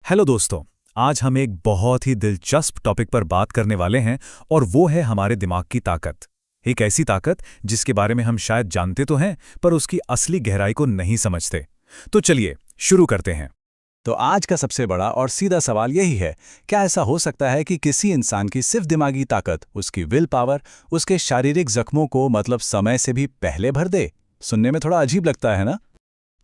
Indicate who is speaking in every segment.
Speaker 1: Hello दोस्तों। आज हम एक बहुत ही दिलचस्प टॉपिक पर बात करने वाले हैं और वो है हमारे दिमाग की ताकत। एक ऐसी ताकत जिसके बारे में हम शायद जानते तो हैं पर उसकी असली गहराई को नहीं समझते। तो चलिए शुरू करते हैं।
Speaker 2: तो आज का सबसे बड़ा और सीधा सवाल यही है, क्या ऐसा हो सकता है कि किसी इंसान की सिर्फ दिमागी ताकत, उसकी विल पावर, उसके शारीरिक जख्मों को मतलब समय से भी पहले भर दे? सुनने में थोड़ा अजीब लगता है ना?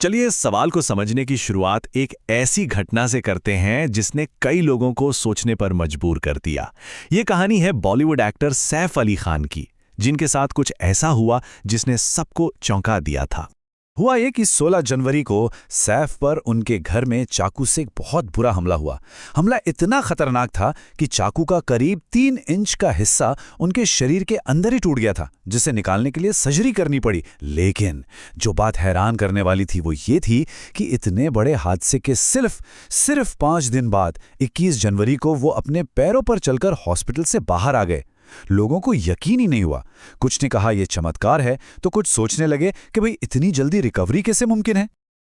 Speaker 3: चलिए इस सवाल को समझने की शुरुआत एक ऐसी घटना से करते हैं जिसने कई लोगों को सोचने पर मजबूर कर दिया। ये कहानी है बॉलीवुड एक्टर सैफ अली खान की, जिनके साथ कुछ ऐसा हुआ जिसने सबको चौंका दिया था।
Speaker 2: हुआ ये कि 16 जनवरी को सैफ पर उनके घर में चाकू से एक बहुत बुरा हमला हुआ। हमला इतना खतरनाक था कि चाकू का करीब 3 इंच का हिस्सा उनके शरीर के अंदर ही टूट गया था, जिसे निकालने के लिए सर्जरी करनी पड़ी। लेकिन जो बात हैरान करने वाली थी वो ये थी कि इतने बड़े हादसे के सिर्फ 5 दिन बाद 21 जनवरी को वो अपने पैरों पर चलकर हॉस्पिटल से बाहर आ गए। लोगों को यकीन ही नहीं हुआ। कुछ ने कहा यह चमत्कार है, तो कुछ सोचने लगे कि भाई इतनी जल्दी रिकवरी कैसे मुमकिन है।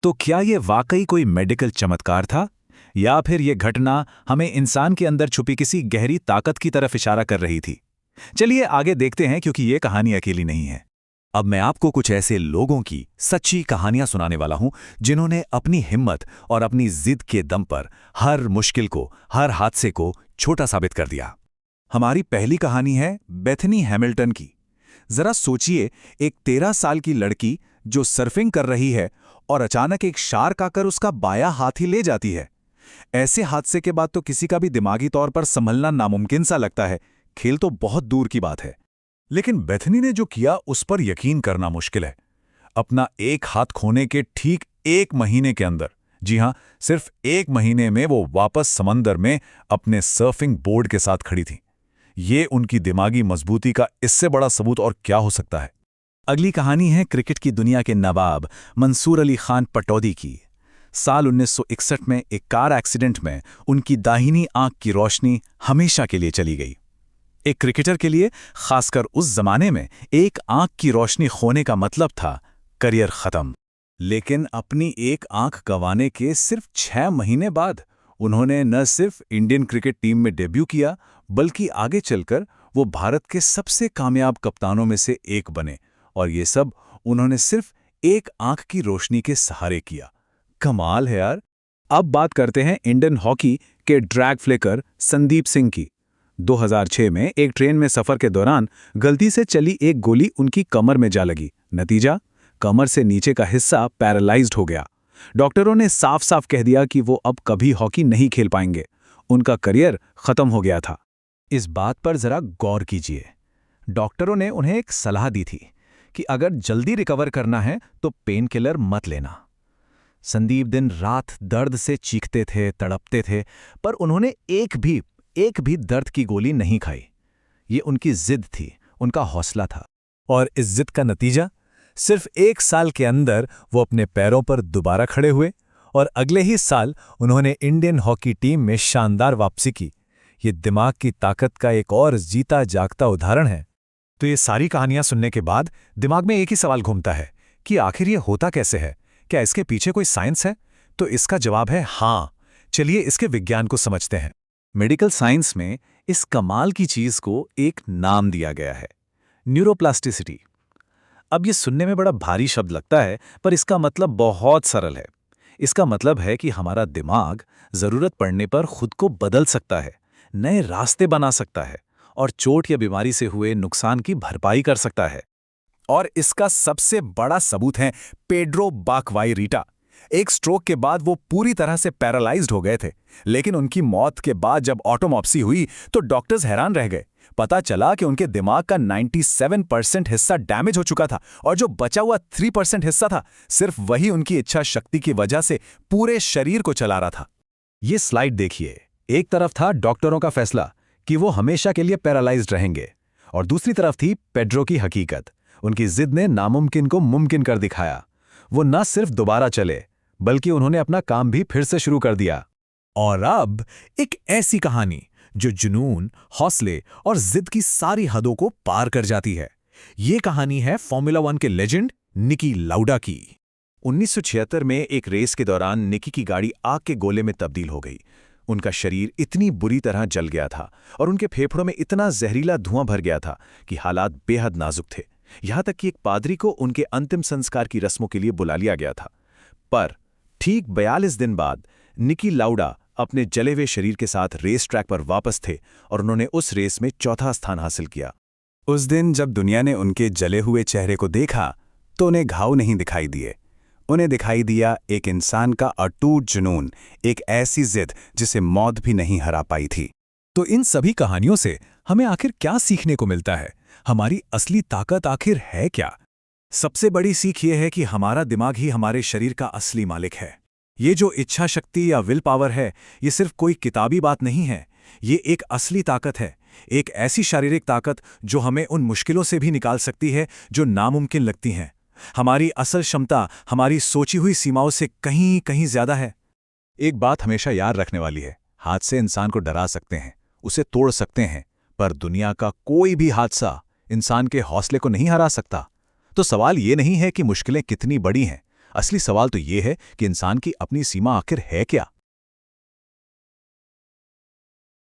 Speaker 1: तो क्या ये वाकई कोई मेडिकल चमत्कार था या फिर ये घटना हमें इंसान के अंदर छुपी किसी गहरी ताकत की तरफ इशारा कर रही थी? चलिए आगे देखते हैं, क्योंकि ये कहानी अकेली नहीं है।
Speaker 3: अब मैं आपको कुछ ऐसे लोगों की सच्ची कहानियां सुनाने वाला हूं जिन्होंने अपनी हिम्मत और अपनी जिद के दम पर हर मुश्किल को, हर हादसे को छोटा साबित कर दिया।
Speaker 2: हमारी पहली कहानी है बेथनी हैमिल्टन की। जरा सोचिए, एक 13 साल की लड़की जो सर्फिंग कर रही है और अचानक एक शार्क आकर उसका बायां हाथ ही ले जाती है। ऐसे हादसे के बाद तो किसी का भी दिमागी तौर पर संभलना नामुमकिन सा लगता है, खेल तो बहुत दूर की बात है। लेकिन बेथनी ने जो किया उस पर यकीन करना मुश्किल है। अपना एक हाथ खोने के ठीक 1 महीने के अंदर, जी हां, सिर्फ 1 महीने में वो वापस समंदर में अपने सर्फिंग बोर्ड के साथ खड़ी थी। ये उनकी दिमागी मजबूती का इससे बड़ा सबूत और क्या हो सकता है।
Speaker 1: अगली कहानी है क्रिकेट की दुनिया के नवाब मंसूर अली खान पटौदी की। साल 1961 में एक कार एक्सीडेंट में उनकी दाहिनी आंख की रोशनी हमेशा के लिए चली गई। एक क्रिकेटर के लिए, खासकर उस जमाने में, एक आंख की रोशनी खोने का मतलब था करियर खत्म।
Speaker 2: लेकिन अपनी एक आंख गंवाने के सिर्फ 6 महीने बाद उन्होंने न सिर्फ इंडियन क्रिकेट टीम में डेब्यू किया, बल्कि आगे चलकर वो भारत के सबसे कामयाब कप्तानों में से एक बने। और ये सब उन्होंने सिर्फ एक आंख की रोशनी के सहारे किया। कमाल है यार।
Speaker 1: अब बात करते हैं इंडियन हॉकी के ड्रैग फ्लिकर संदीप सिंह की। 2006 में एक ट्रेन में सफर के दौरान गलती से चली एक गोली उनकी कमर में जा लगी। नतीजा, कमर से नीचे का हिस्सा पैरालाइज्ड हो गया। डॉक्टरों ने साफ साफ कह दिया कि वो अब कभी हॉकी नहीं खेल पाएंगे। उनका करियर खत्म हो गया था।
Speaker 2: इस बात पर जरा गौर कीजिए। डॉक्टरों ने उन्हें एक सलाह दी थी कि अगर जल्दी रिकवर करना है तो पेन किलर मत लेना। संदीप दिन रात दर्द से चीखते थे, तड़पते थे, पर उन्होंने एक भी दर्द की गोली नहीं खाई। ये उनकी जिद थी, उनका हौसला था।
Speaker 1: और इस जिद का नतीजा, सिर्फ 1 साल के अंदर वो अपने पैरों पर दोबारा खड़े हुए और अगले ही साल उन्होंने इंडियन हॉकी टीम में शानदार वापसी की। ये दिमाग की ताकत का एक और जीता जागता उदाहरण है। तो ये सारी कहानियां सुनने के बाद दिमाग में एक ही सवाल घूमता है कि आखिर ये होता कैसे है? क्या इसके पीछे कोई साइंस है? तो इसका जवाब है हाँ। चलिए इसके विज्ञान को समझते हैं।
Speaker 2: मेडिकल साइंस में इस कमाल की चीज को एक नाम दिया गया है, न्यूरोप्लास्टिसिटी। अब ये सुनने में बड़ा भारी शब्द लगता है, पर इसका मतलब बहुत सरल है। इसका मतलब है कि हमारा दिमाग जरूरत पड़ने पर खुद को बदल सकता है, नए रास्ते बना सकता है और चोट या बीमारी से हुए नुकसान की भरपाई कर सकता है। और इसका सबसे बड़ा सबूत है पेड्रो बाकवाई-रीटा। एक स्ट्रोक के बाद वो पूरी तरह से पैरालाइज्ड हो गए थे, लेकिन उनकी मौत के बाद जब ऑटोप्सी हुई तो डॉक्टर्स हैरान रह गए। पता चला कि उनके दिमाग का 97% हिस्सा डैमेज हो चुका था और जो बचा हुआ 3% हिस्सा था, सिर्फ वही उनकी इच्छा शक्ति की वजह से पूरे शरीर को चला रहा था। ये स्लाइड देखिए। एक तरफ था डॉक्टरों का फैसला कि वो हमेशा के लिए पैरालाइज्ड रहेंगे, और दूसरी तरफ थी पेड्रो की हकीकत। उनकी जिद ने नामुमकिन को मुमकिन कर दिखाया। वो न सिर्फ दोबारा चले, बल्कि उन्होंने अपना काम भी फिर से शुरू कर दिया।
Speaker 1: और अब एक ऐसी कहानी जो जुनून, हौसले और जिद की सारी हदों को पार कर जाती है। ये कहानी है फॉर्मूला 1 के लेजेंड निकी लाउडा की।
Speaker 3: 1976 में एक रेस के दौरान निकी की गाड़ी आग के गोले में तब्दील हो गई। उनका शरीर इतनी बुरी तरह जल गया था और उनके फेफड़ों में इतना जहरीला धुआं भर गया था कि हालात बेहद नाजुक थे। यहां तक कि एक पादरी को उनके अंतिम संस्कार की रस्मों के लिए बुला लिया गया था। पर ठीक 42 दिन बाद निकी लाउडा अपने जले हुए शरीर के साथ रेस ट्रैक पर वापस थे और उन्होंने उस रेस में चौथा स्थान हासिल किया।
Speaker 1: उस दिन जब दुनिया ने उनके जले हुए चेहरे को देखा तो उन्हें घाव नहीं दिखाई दिए। उन्हें दिखाई दिया एक इंसान का अटूट जुनून, एक ऐसी जिद जिसे मौत भी नहीं हरा पाई थी। तो इन सभी कहानियों से हमें आखिर क्या सीखने को मिलता है? हमारी असली ताकत आखिर है क्या? सबसे बड़ी सीख ये है कि हमारा दिमाग ही हमारे शरीर का असली मालिक है। ये जो इच्छा शक्ति या विल पावर है, ये सिर्फ कोई किताबी बात नहीं है। ये एक असली ताकत है, एक ऐसी शारीरिक ताकत जो हमें उन मुश्किलों से भी निकाल सकती है जो नामुमकिन लगती हैं। हमारी असल क्षमता हमारी सोची हुई सीमाओं से कहीं कहीं ज्यादा है।
Speaker 2: एक बात हमेशा याद रखने वाली है, हादसे इंसान को डरा सकते हैं, उसे तोड़ सकते हैं, पर दुनिया का कोई भी हादसा इंसान के हौसले को नहीं हरा सकता। तो सवाल ये नहीं है कि मुश्किलें कितनी बड़ी हैं, असली सवाल तो ये है कि इंसान की अपनी सीमा आखिर है क्या।